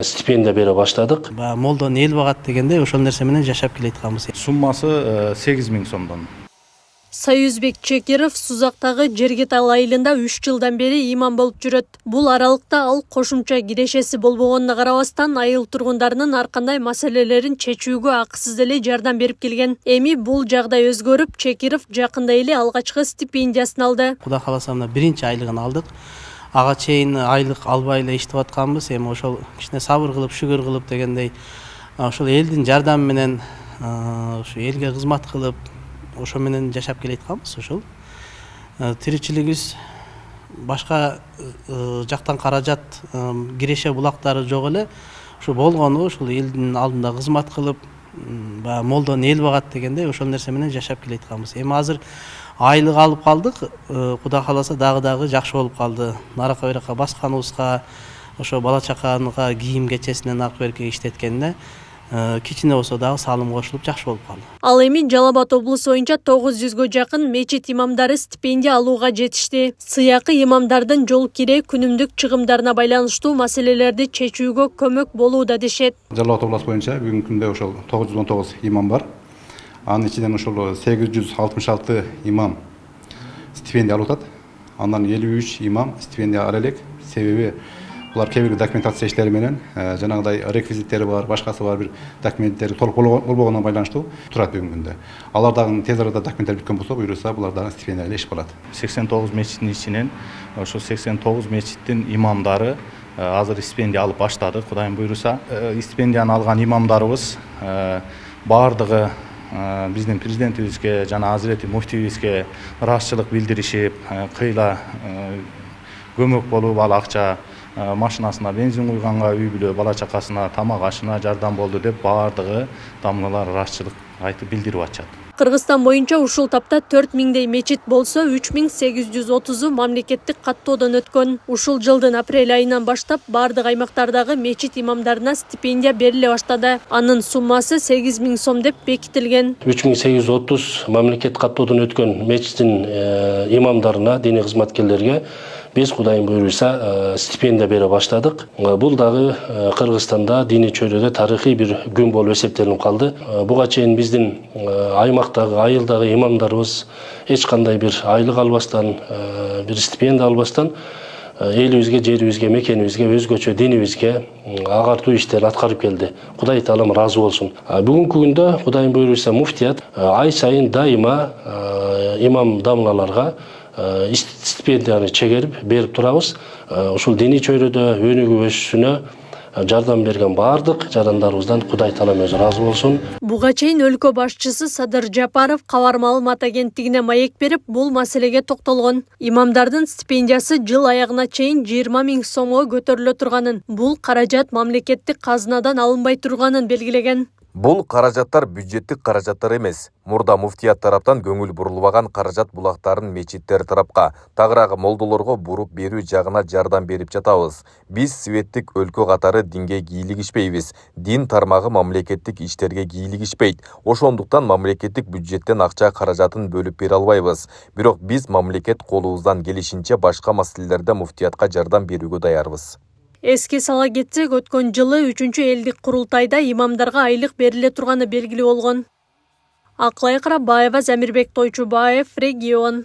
Стипендия бере баштадык. Молдон эл багат дегенде ошол нерсе менен жашап келеатканбыз. Суммасы 8000 сомдон. Союзбек Чекиров Сузактагы Жергетал айылында 3 жылдан бери имам болуп жүрөт. Бул аралыкта ал кошумча кирешеси болбогонуна карабастан айыл тургундарынын ар кандай маселелерин чечүүгө акысыз эле жардам берип келген. Эми бул жагдай өзгөрүп, Чекиров жакында эле алгачкы стипендиясын алды. Кудай кааласа мына биринчи айлыгын алдык. Ага чейин айлык албай эле иштеп атканбыз. Эми ошол кичине сабыр кылып, шүгүр кылып дегендей ошол элдин жардамы менен ушу элге кызмат кылып ошо менен жашап келеатканбыз. Ошол тиричилигибиз башка жактан каражат, киреше булактары жок эле. Ушу болгону ушул элдин алдында кызмат кылып, молдон эл багат дегендей ошол нерсе менен жашап келеатканбыз. Эми азыр айлык алып калдык. Кудай кааласа дагы жакшы болуп калды. Нарака берака басканыбызга, ошо бала чаканга кийим кечесинен ак берке иштеткенде кичине болсо дагы салым кошулуп жакшы болуп калды. Ал эми Жалал Абад облусу боюнча 900гө жакын мечит имамдары стипендия алууга жетишти. Сыякы имамдардын жол кире күнүмдүк чыгымдарына байланыштуу маселелерди чечүүгө көмөк болууда дешет. Жалал Абад облусу боюнча бүгүнкү күндө ошол 919 имам бар. Анын ичинен ошол 866 имам стипендия алып атат. Андан 53 имам стипендия ала элек. Себеби булар кээ бир документация иштери менен жанагыдай реквизиттери бар, башкасы бар бир документтери толук болбогонуна байланыштуу турат бүгүнкү күндө. Алар дагы тез арада документтер бүткөн болсо, буюрса булар дагы стипендия алып иш болот. 89 мечиттин ичинен ошо 89 мечиттин имамдары азыр стипендия алып баштады. Кудайым буйруса, стипендияны алган имамдарыбыз баардыгы биздин президентибизге жана Азирети муфтийибизге ыраазычылык билдиришип, кыйла көмөк болуп, ал акча машинасына бензин куйганга, үй бүлө бала чакасына тамак ашына жардам болду деп баардыгы дамлылар ыраазычылык айтып билдирип атышат. Кыргызстан боюнча ушул тапта 4000дей мечит болсо, 3830у мамлекеттик каттоодон өткөн. Ушул жылдын апрель айынан баштап бардык аймактардагы мечит имамдарына стипендия бериле баштады. Анын суммасы 8000 сом деп бекитилген. 3830 мамлекеттик каттоодон өткөн мечиттин имамдарына, диний кызматкерлерге биз Кудайым буйруса стипендия бере баштадык. Бул дагы Кыргызстанда диний чөйрөдө тарыхый бир күн болуп эсептелип калды. Буга чейин биздин аймактагы, айылдагы имамдарыбыз эч кандай бир айлык албастан, бир стипендия албастан элибизге, жерибизге, мекенибизге, өзгөчө динибизге агартуу иштерин аткарып келди. Кудай таалам ыраазы болсун. Бүгүнкү күндө Кудайым буйруса муфтият ай сайын дайыма имам дамлаларга стипендияны чегерип берип турабыз. Ушул диний чөйрөдө өнүгүп өсүшүнө жардам берген бардык жарандарыбыздан Кудай таалам өзү ыраазы болсун. Буга чейин өлкө башчысы Садыр Жапаров кабар маалымат агенттигине маек берип, бул маселеге токтолгон. Имамдардын стипендиясы жыл аягына чейин 20 000 сомго көтөрүлө турганын, бул каражат мамлекеттик казынадан алынбай турганын белгилеген. Бул каражаттар бюджеттик каражаттар эмес. Мурда муфтият тараптан көңүл бурулбаган каражат булактарын мечиттер тарапка, тагыраагы молдолорго буруп берүү жагына жардам берип жатабыз. Биз светтик өлкө катары динге кийлигишпейбиз. Дин тармагы мамлекеттик иштерге кийлигишпейт. Ошондуктан мамлекеттик бюджеттен акча каражатын бөлүп бере албайбыз. Бирок биз мамлекет колубуздан келишинче башка маселелерде муфтиятка жардам берүүгө даярбыз. Эске сала кетсек, өткөн жылы 3-чү элдик курултайда имамдарга айлык бериле турганы белгилүү болгон. Акылай Карабаева, Замирбек Тойчубаев, Регион.